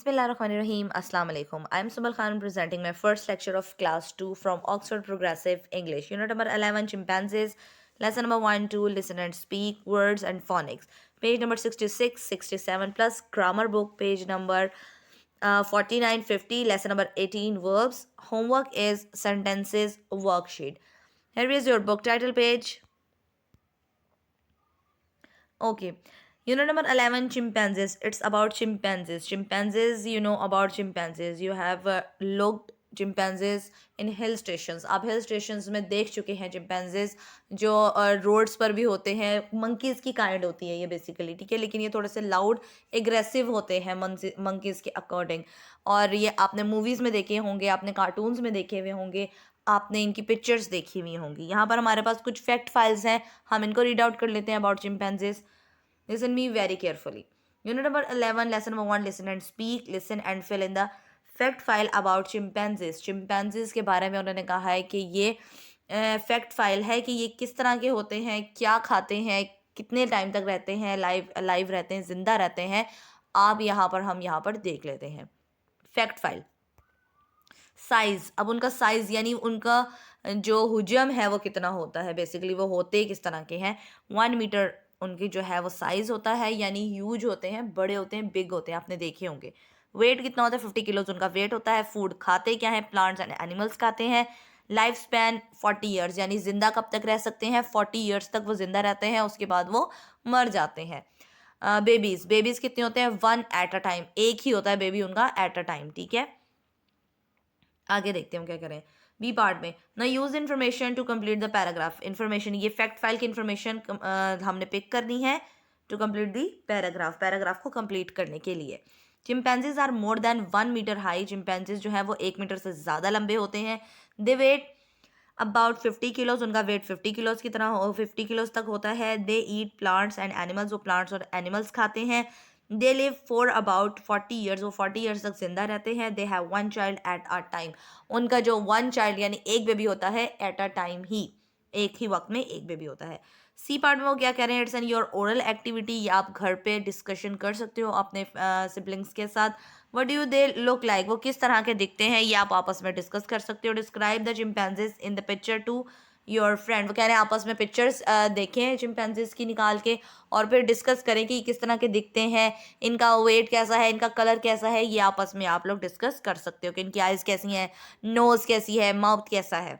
Bismillahirrahmanirrahim. Assalamu alaikum. I am Subal Khan presenting my first lecture of class 2 from Oxford Progressive English. Unit number 11 Chimpanzees. Lesson number 1 2 Listen and speak words and phonics. Page number 66, 67 plus grammar book page number 49, 50. Lesson number 18 verbs. Homework is sentences worksheet. Here is your book title page. Okay. Unit number 11 chimpanzees. It's about chimpanzees. Chimpanzees, you know about chimpanzees. You have looked chimpanzees in hill stations. आप hill stations में देख चुके हैं चिंपैंजेस जो roads पर भी होते हैं. मंकीज की काइंड होती है ये बेसिकली, ठीक है, लेकिन ये थोड़े से लाउड एग्रेसिव होते हैं मंकीज के अकॉर्डिंग. और ये आपने मूवीज़ में देखे होंगे, आपने कार्टून्स में देखे हुए होंगे, आपने इनकी पिक्चर्स देखी हुई होंगी. यहाँ पर हमारे पास कुछ फैक्ट फाइल्स हैं, हम इनको रीड आउट कर लेते हैं about चिंपैंजेस. Listen me very carefully. Unit number 11, lesson number 1, listen and speak, listen and fill in the fact file about chimpanzees. Chimpanzees के बारे में उन्होंने कहा है कि ये फैक्ट फाइल है कि ये किस तरह के होते हैं, क्या खाते हैं, कितने टाइम तक रहते हैं, लाइव रहते हैं, जिंदा रहते हैं. आप हम यहाँ पर देख लेते हैं फैक्ट फाइल. साइज, अब उनका साइज यानी उनका जो हुजम है वो कितना होता है, बेसिकली वो होते किस तरह के हैं. 1 मीटर उनकी जो है वो साइज होता है, यानी ह्यूज होते हैं, बड़े होते हैं, बिग होते हैं, आपने देखे होंगे. वेट कितना होता है, 50 किलोज उनका वेट होता है. फूड खाते क्या है, प्लांट्स एंड एनिमल्स खाते हैं. लाइफ स्पैन 40 ईयर्स, यानी जिंदा कब तक रह सकते हैं, 40 ईयर्स तक वो जिंदा रहते हैं, उसके बाद वो मर जाते हैं. बेबीज कितने होते हैं, 1 एट अ टाइम, एक ही होता है बेबी उनका एट अ टाइम, ठीक है. आगे देखते हैं हम क्या करें. बी पार्ट में ना use information to complete the paragraph. Information, ये फैक्ट फाइल की इन्फॉर्मेशन हमने पिक करनी है टू कंप्लीट दी पैराग्राफ को कंप्लीट करने के लिए. Chimpanzees are more than 1 metre high. Chimpanzees जो है वो 1 मीटर से ज़्यादा लंबे होते हैं. दे वेट अबाउट 50 किलोज, उनका वेट 50 किलोज की तरह 50 किलोज तक होता है. दे ईट प्लांट्स एंड एनिमल्स, वो प्लांट्स और एनिमल्स खाते हैं. They live for about 40 years, वो 40 ईयर्स तक जिंदा रहते हैं. They have 1 child at a time, उनका जो 1 चाइल्ड यानी एक बेबी होता है एट अ टाइम ही, एक ही वक्त में एक बेबी होता है. सी पार्ट में वो क्या कह रहे हैं, it's an your oral activity, ये आप घर पे डिस्कशन कर सकते हो अपने सिबलिंग्स के साथ. What do they look like, वो किस तरह के दिखते हैं, ये आप आपस में डिस्कस कर सकते हो. Describe the chimpanzees in the picture to your friend, वो कह रहे हैं आपस में पिक्चर्स देखें चिंपैंजीज की निकाल के और फिर डिस्कस करें कि किस तरह के दिखते हैं, इनका वेट कैसा है, इनका कलर कैसा है, ये आपस में आप लोग डिस्कस कर सकते हो कि इनकी आइज़ कैसी हैं, नोज़ कैसी है, माउथ कैसा है.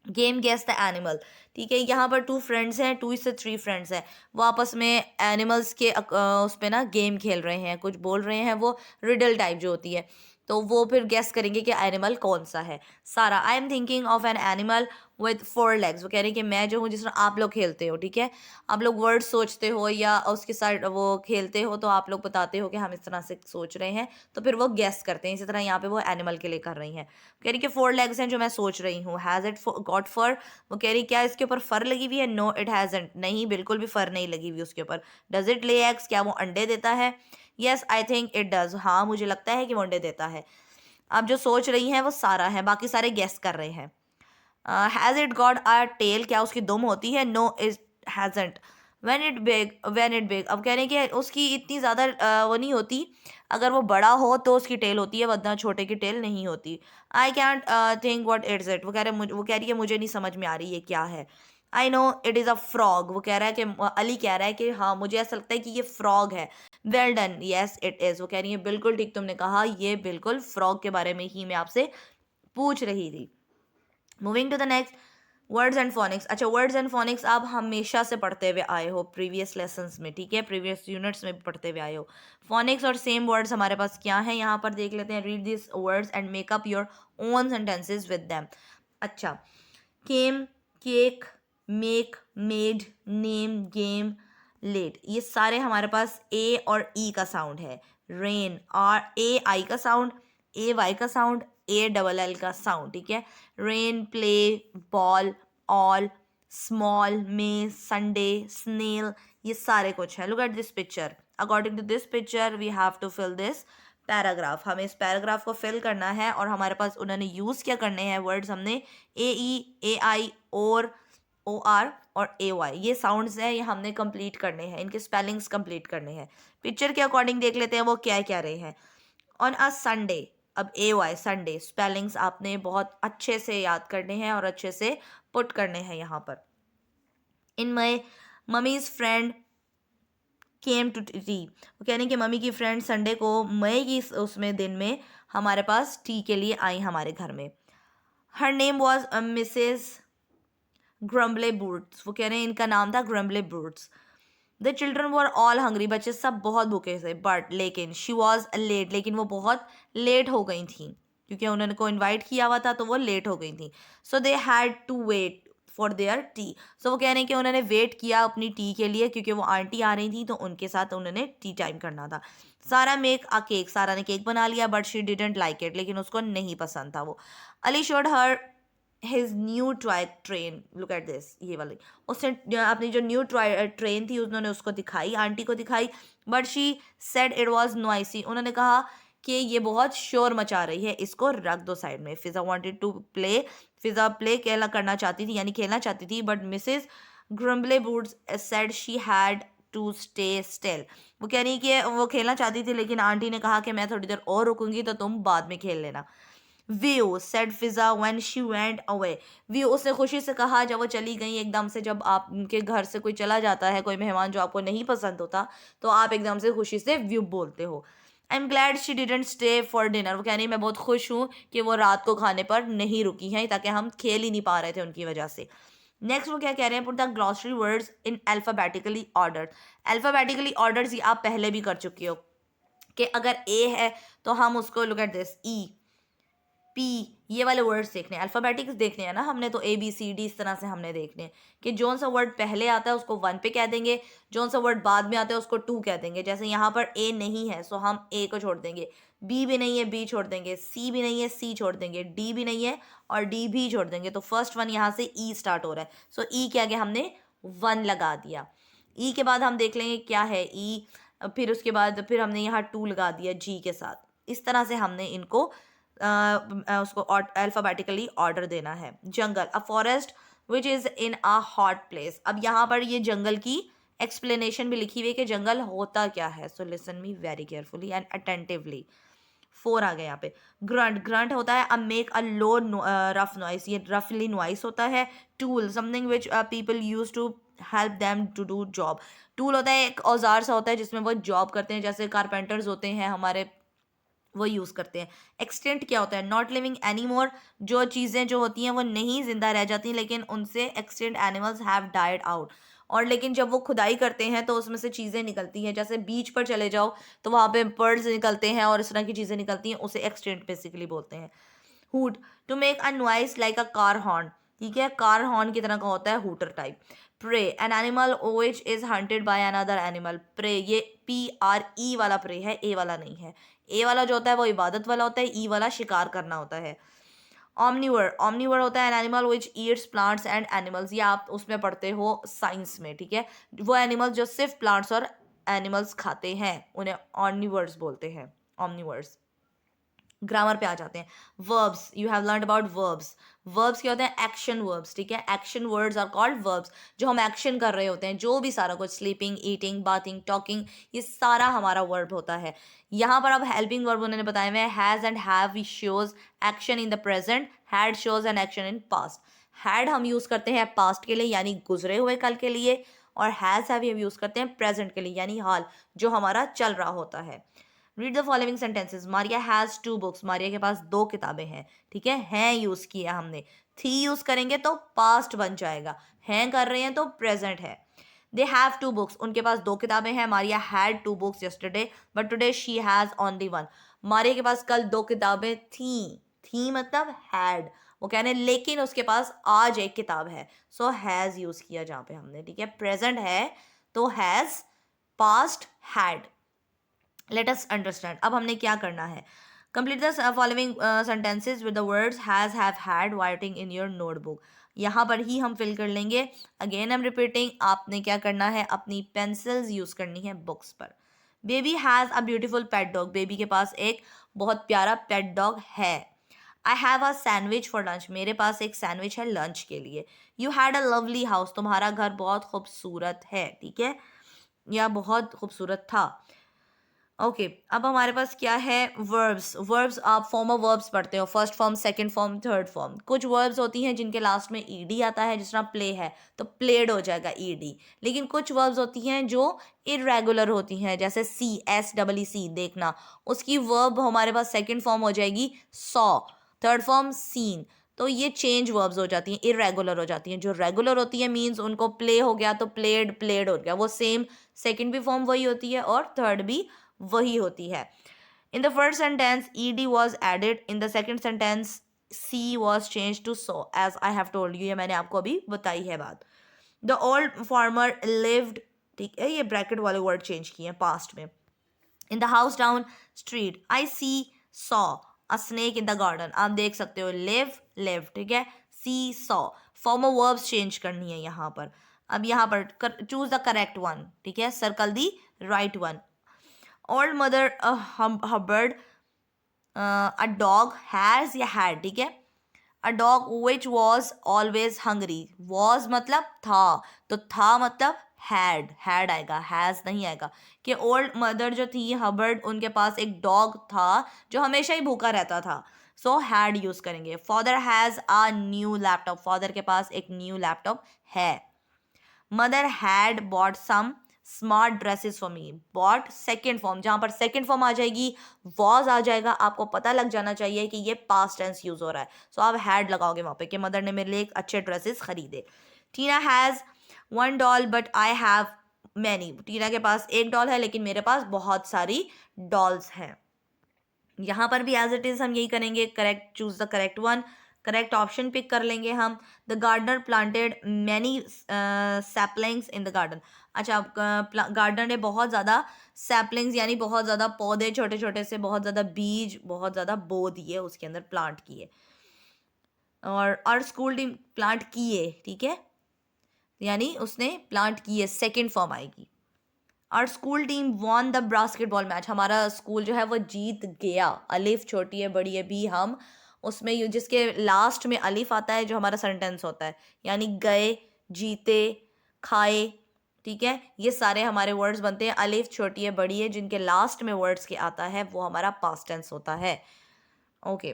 गेम गेस द एनिमल, ठीक है. यहाँ पर 2 फ्रेंड्स हैं, 2 से 3 फ्रेंड्स हैं, वो आपस में एनिमल्स के उस पे ना गेम खेल रहे हैं, कुछ बोल रहे हैं, वो रिडल टाइप जो होती है, तो वो फिर गेस करेंगे कि एनिमल कौन सा है. सारा, I am thinking of an animal with 4 legs, वो कह रहे हैं कि मैं जो हूँ, जिस तरह आप लोग खेलते हो, ठीक है, आप लोग वर्ड सोचते हो या उसके साथ वो खेलते हो, तो आप लोग बताते हो कि हम इस तरह से सोच रहे हैं, तो फिर वो गेस करते हैं. इसी तरह यहाँ पे वो एनिमल के लिए कर रही हैं. कह रही कि 4 लेग्स हैं जो मैं सोच रही हूँ. हैज़ इट गॉट फर, वो कह रही क्या इसके ऊपर फर लगी हुई है. नो इट हैजंट, नहीं बिल्कुल भी फर नहीं लगी हुई उसके ऊपर. डज इट ले एग्स, क्या वो अंडे देता है. Yes I think it does, हाँ मुझे लगता है कि वो अंडे देता है. अब जो सोच रही हैं वो सारा है, बाकी सारे गेस कर रहे हैं. Has it got a tail, क्या उसकी दुम होती है. No it hasn't. When it big, अब कह रहे हैं कि उसकी इतनी ज़्यादा वो नहीं होती, अगर वो बड़ा हो तो उसकी टेल होती है, वरना छोटे की टेल नहीं होती. I can't think what it's it, वो कह रही है मुझे नहीं समझ में आ रही ये क्या है. I know it is a frog, वो कह रहा है कि अली कह रहा है कि हाँ मुझे ऐसा लगता है कि ये फ्रॉग है. Well done, yes it is, वो कह रही है बिल्कुल ठीक तुमने कहा, ये बिल्कुल फ्रॉग के बारे में ही मैं आपसे पूछ रही थी. Moving to the next, words and phonics. अच्छा, वर्ड्स एंड फोनिक्स आप हमेशा से पढ़ते हुए आए हो प्रीवियस लेसन्स में, ठीक है, प्रीवियस यूनिट्स में भी पढ़ते हुए आए हो. फोनिक्स और सेम वर्ड्स हमारे पास क्या हैं यहाँ पर देख लेते हैं. Read this words and make up your own sentences with them. अच्छा, came, cake, make, made, name, game, late, ये सारे हमारे पास ए और ई का साउंड है. रेन, आर ए आई का साउंड, ए वाई का साउंड, ए डबल एल का साउंड, ठीक है. Rain, play, ball, all, small, may, Sunday, snail, ये सारे कुछ है. Look at this picture. According to this picture we have to fill this paragraph. हमें इस पैराग्राफ को फिल करना है और हमारे पास उन्होंने यूज़ क्या करने हैं वर्ड्स, हमने ए ई, ए आई, और ओ आर और ए वाई, ये साउंड्स हैं, ये हमने कंप्लीट करने हैं, इनके स्पेलिंग्स कंप्लीट करने हैं. पिक्चर के अकॉर्डिंग देख लेते हैं वो क्या कह रहे हैं. ऑन अ संडे, अब AY संडे, स्पेलिंग्स आपने बहुत अच्छे से याद करने हैं और अच्छे से पुट करने हैं यहाँ पर. In my mummy's friend came to tea, वो कह रहे हैं कि मम्मी की फ्रेंड संडे को मई की उसमें दिन में हमारे पास टी के लिए आई हमारे घर में. Her name was Mrs ग्रम्बले Boots, वो कह रहे हैं इनका नाम था Grumbley Boots. The children were all hungry, बच्चे सब बहुत भूखे थे. बट लेकिन शी वॉज लेट, लेकिन वो बहुत लेट हो गई थी क्योंकि उन्होंने को इन्वाइट किया हुआ था तो वो लेट हो गई थी. So they had to wait for their tea, so वो कह रहे हैं कि उन्होंने वेट किया अपनी टी के लिए क्योंकि वो आंटी आ रही थी तो उनके साथ उन्होंने टी टाइम करना था. सारा मेक अ केक, सारा ने केक बना लिया but she didn't like it, लेकिन उसको नहीं पसंद था वो. Ali showed her his new toy train, look at this, ये वाली, उसने अपनी जो न्यू ट्रेन थी उन्होंने उसको दिखाई, आंटी को दिखाई. But she said it was noisy, उन्होंने कहा कि ये बहुत शोर मचा रही है, इसको रख दो साइड में. Fiza wanted to play, Fiza play खेला करना चाहती थी यानी खेलना चाहती थी. But Mrs ग्रम्बले Boots said she had to stay still, वो कह रही कि वो खेलना चाहती थी लेकिन आंटी ने कहा कि मैं थोड़ी देर और रुकूंगी तो तुम बाद में खेल लेना. View said Fiza when she went away, view उसने खुशी से कहा जब वो चली गई एकदम से. जब आपके घर से कोई चला जाता है, कोई मेहमान जो आपको नहीं पसंद होता, तो आप एकदम से खुशी से व्यू बोलते हो. I am glad she didn't stay for dinner, वो कह रही मैं बहुत खुश हूँ कि वो रात को खाने पर नहीं रुकी हैं ताकि हम खेल ही नहीं पा रहे थे उनकी वजह से. नेक्स्ट वो क्या कह रहे हैं, put the glossary words in alphabetically order. Alphabetically order आप पहले भी कर चुके हो कि अगर ए है तो हम उसको, look at this, E P, ये वाले वर्ड्स देखने हैं, अल्फ़ाबेटिक्स देखने हैं ना हमने, तो ABCD इस तरह से हमने देखने हैं कि जौन सा वर्ड पहले आता है उसको 1 पे कह देंगे, जौन सा वर्ड बाद में आता है उसको 2 कह देंगे. जैसे यहाँ पर A नहीं है सो हम A को छोड़ देंगे, B भी नहीं है B छोड़ देंगे, C भी नहीं है C छोड़ देंगे, D भी नहीं है और D भी छोड़ देंगे. तो फर्स्ट वन यहाँ से E स्टार्ट हो रहा है, सो E के आगे हमने 1 लगा दिया. E के बाद हम देख लेंगे क्या है E, फिर उसके बाद फिर हमने यहाँ 2 लगा दिया G के साथ. इस तरह से हमने इनको उसको अल्फ़ाबेटिकली ऑर्डर देना है. Jungle, a forest which is in a hot place. अब यहाँ पर ये जंगल की एक्सप्लेनेशन भी लिखी हुई है कि जंगल होता क्या है. So listen me very carefully and attentively. 4 आ गए यहाँ पे. ग्रंट, ग्रंट होता है a make a low rough noise, ये रफली नॉइस होता है. Tool, something which people use to help them to do job. Tool होता है एक औजार सा होता है जिसमें वो जॉब करते हैं, जैसे कारपेंटर्स होते हैं हमारे, वो यूज़ करते हैं. एक्सटेंट क्या होता है, नॉट लिविंग एनी मोर, जो चीज़ें जो होती हैं वो नहीं जिंदा रह जाती लेकिन उनसे extent animals have died out. और लेकिन जब वो खुदाई करते हैं तो उसमें से चीज़ें निकलती हैं, जैसे बीच पर चले जाओ तो वहाँ पे पर्ल्स निकलते हैं और इस तरह की चीज़ें निकलती हैं, उसे एक्सटेंट बेसिकली बोलते हैं. Hoot, to make a noise like a car horn, ठीक है, कार हॉर्न की तरह का होता है hooter type. Prey, an animal which is hunted by another animal. Prey, ये PRE वाला प्रे है, ए वाला नहीं है. ए वाला जो होता है वो इबादत वाला होता है, ई वाला शिकार करना होता है. ऑमनीवर, ऑमनीवर होता है N animal which Yeats plants and animals, ये आप उसमें पढ़ते हो साइंस में, ठीक है, वो एनिमल्स जो सिर्फ प्लांट्स और एनिमल्स खाते हैं उन्हें ऑमनीवर्स बोलते हैं, ऑमनीवर्स. ग्रामर पे आ जाते हैं. Verbs, you have learn about verbs. Verbs क्या होते हैं, एक्शन वर्ब्स, ठीक है, action words are called verbs. जो हम एक्शन कर रहे होते हैं, जो भी सारा कुछ, स्लीपिंग, ईटिंग, बाथिंग, टॉकिंग, ये सारा हमारा वर्ब होता है. यहाँ पर अब हेल्पिंग वर्ब उन्होंने बताए हुए हैं. Has and have shows action in the present, had shows an action in past. Had हम यूज़ करते हैं पास्ट के लिए यानी गुजरे हुए कल के लिए, और हैज़ हैव हम यूज़ करते हैं प्रेजेंट के लिए यानी हाल जो हमारा चल रहा होता है. Read the following sentences. Maria has 2 books, Maria के पास 2 किताबें हैं, ठीक है, हैं यूज़ किया हमने. थी यूज़ करेंगे तो पास्ट बन जाएगा, हैं कर रहे हैं तो प्रेजेंट है. दे हैव 2 बुक्स, उनके पास 2 किताबें हैं. Maria had 2 books yesterday but today she has only 1. Maria के पास कल 2 किताबें थी मतलब हैड, वो कह रहे हैं लेकिन उसके पास आज एक किताब है, सो हैज़ यूज़ किया जहाँ पे हमने, ठीक है. प्रेजेंट है तो has, past had. Let us understand. अब हमने क्या करना है, complete the following sentences with the words has, have, had writing in your notebook. यहाँ पर ही हम फिल कर लेंगे. अगेन आई एम रिपीटिंग, आपने क्या करना है, अपनी पेंसिल्स यूज़ करनी है बुक्स पर. Baby has a beautiful pet dog, baby के पास एक बहुत प्यारा पेट डॉग है. I have a sandwich for lunch, मेरे पास एक सैंडविच है लंच के लिए. You had a lovely house, तुम्हारा घर बहुत खूबसूरत है, ठीक है, या बहुत खूबसूरत था. ओके अब हमारे पास क्या है, वर्ब्स। वर्ब्स आप फॉर्म ऑफ वर्ब्स पढ़ते हो, first form, second form, third form. कुछ वर्ब्स होती हैं जिनके लास्ट में ईडी आता है, जिस तरह प्ले है तो प्लेड हो जाएगा ईडी। लेकिन कुछ वर्ब्स होती हैं जो इरेगुलर होती हैं, जैसे सी, एस डबल ई सी, देखना, उसकी वर्ब हमारे पास सेकंड फॉर्म हो जाएगी सॉ, थर्ड फॉर्म सीन। तो ये चेंज वर्ब्स हो जाती हैं, इरेगुलर हो जाती हैं। जो रेगुलर होती है मीन्स उनको प्ले हो गया तो प्लेड, प्लेड हो गया, वो सेम सेकंड भी फॉर्म वही होती है और थर्ड भी वही होती है। In the first sentence ED was added, in the second sentence C was change to so, as I have told you, ये मैंने आपको अभी बताई है बात। द ओल्ड फार्मर लिव्ड, ठीक है, ये ब्रैकेट वाले वर्ड चेंज किए हैं पास्ट में। In the house down street I see saw a snake in the garden, आप देख सकते हो लिव, लिव, ठीक है, see saw. Form of verbs change करनी है यहाँ पर। अब यहाँ पर चूज द करेक्ट वन, ठीक है, circle the right one. Old mother Hubbard, a dog has या हैड, ठीक है, a dog which was always hungry, was मतलब था, तो था मतलब हैड, हैड आएगा, हैज नहीं आएगा। कि ओल्ड मदर जो थी हबर्ड, उनके पास एक डॉग था जो हमेशा ही भूखा रहता था, सो हैड यूज करेंगे। Father has a new laptop, father के पास एक न्यू लैपटॉप है। Mother had bought some smart dresses for me, bought second form, जहां पर सेकेंड फॉर्म आ जाएगी वॉज आ जाएगा, आपको पता लग जाना चाहिए कि ये पास्ट टेंस यूज हो रहा है, सो आप हैड लगाओगे वहां पे कि मदर ने मेरे लिए एक अच्छे ड्रेसेस खरीदे। Tina has one doll but I have many, Tina के पास एक डॉल है लेकिन मेरे पास बहुत सारी डॉल्स हैं। यहाँ पर भी एज इट इज हम यही करेंगे, correct, choose the correct one, correct option pick कर लेंगे हम। The gardener planted many saplings in the garden, अच्छा, गार्डनर ने बहुत ज़्यादा सैपलिंग्स यानी बहुत ज़्यादा पौधे, छोटे छोटे से बहुत ज़्यादा बीज, बहुत ज़्यादा बो दिए, उसके अंदर प्लांट किए। और स्कूल टीम प्लांट किए, ठीक है, यानी उसने प्लांट किए, सेकेंड फॉर्म आएगी। और school team won the basketball match, हमारा स्कूल जो है वो जीत गया। अलिफ छोटी है बड़ी है बी, हम उसमें जिसके लास्ट में अलिफ आता है जो हमारा सेंटेंस होता है, यानी गए, जीते, खाए, ठीक है, ये सारे हमारे वर्ड्स बनते हैं। अलिफ छोटी है बड़ी है, जिनके लास्ट में वर्ड्स के आता है वो हमारा पास्ट टेंस होता है। ओके,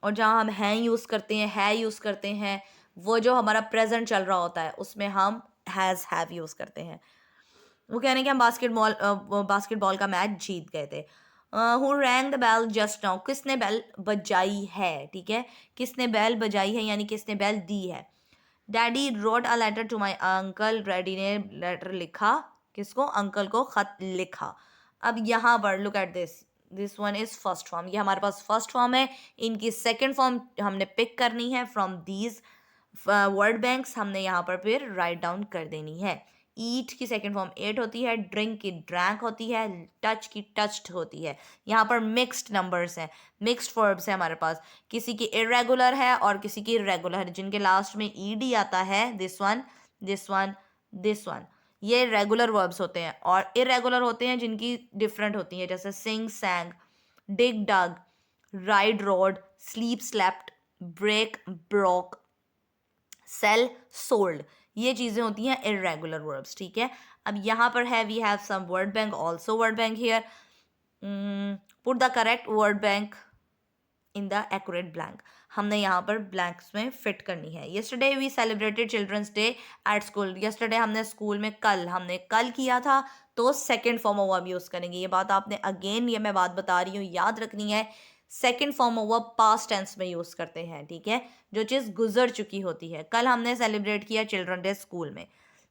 और जहाँ हम हैं यूज़ करते हैं, है यूज़ करते हैं, वो जो हमारा प्रेजेंट चल रहा होता है उसमें हम हैज़, हैव यूज़ करते हैं। वो कह रहे हैं कि हम बास्केटबॉल का मैच जीत गए थे। Who rang the bell just now, किसने बेल बजाई है, ठीक है, किसने बेल बजाई है यानी किसने बेल दी है। Daddy wrote a letter to my uncle, daddy ने लेटर लिखा, किसको, अंकल को खत लिखा। अब यहाँ पर look at this one is first form, ये हमारे पास फर्स्ट फॉर्म है, इनकी सेकेंड फॉर्म हमने पिक करनी है फ्रॉम दीज वर्ड बैंक्स, हमने यहाँ पर फिर राइट डाउन कर देनी है। ईट की सेकेंड फॉर्म एट होती है, ड्रिंक की ड्रैंक होती है, टच की टच्ड होती है। यहाँ पर मिक्स्ड नंबर्स हैं, मिक्स्ड वर्ब्स है हमारे पास, किसी की इरेगुलर है और किसी की रेगुलर है, जिनके लास्ट में ईडी आता है, this one, this one, this one, ये रेगुलर वर्ब्स होते हैं। और इरेगुलर होते हैं जिनकी डिफरेंट होती है, जैसे sing sang, dig dug, ride rode, sleep slept, break broke, sell sold, ये चीज़ें होती हैं इरेगुलर वर्ब्स, ठीक है। अब यहाँ पर है we have some word bank, also word bank here, put the correct word bank in the accurate blank, हमने यहाँ पर ब्लैंक्स में फिट करनी है। Yesterday we celebrated children's day at school, yesterday हमने स्कूल में हमने कल किया था, तो second form of verb use करेंगे। ये बात आपने अगेन, ये मैं बात बता रही हूँ, याद रखनी है, second form of verb past tense में यूज़ करते हैं, ठीक है, जो चीज़ गुजर चुकी होती है। कल हमने सेलिब्रेट किया चिल्ड्रन डे स्कूल में।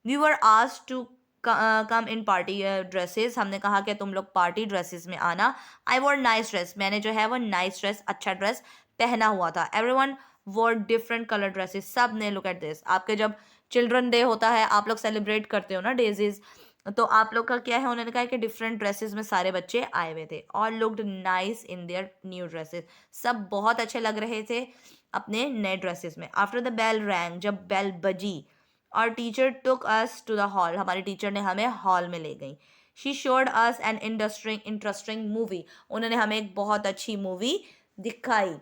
We were asked to come in party dresses, हमने कहा कि तुम लोग पार्टी ड्रेसेस में आना। आई वॉर नाइस ड्रेस, मैंने जो है वो नाइस ड्रेस, अच्छा ड्रेस पहना हुआ था। Everyone war different colour dresses, सब ने, लुक एट दिस, आपके जब चिल्ड्रन डे होता है आप लोग सेलिब्रेट करते हो ना डेजीज, तो आप लोग का क्या है, उन्होंने कहा कि डिफरेंट ड्रेसेस में सारे बच्चे आए हुए थे। और looked nice in their new dresses, सब बहुत अच्छे लग रहे थे अपने नए ड्रेसेस में। आफ्टर द बेल रैंग, जब बेल बजी, और teacher took us to the hall, हमारे टीचर ने हमें हॉल में ले गई। She showed us an interesting movie, उन्होंने हमें एक बहुत अच्छी मूवी दिखाई।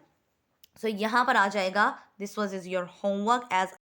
सो यहाँ पर आ जाएगा this was is your homework as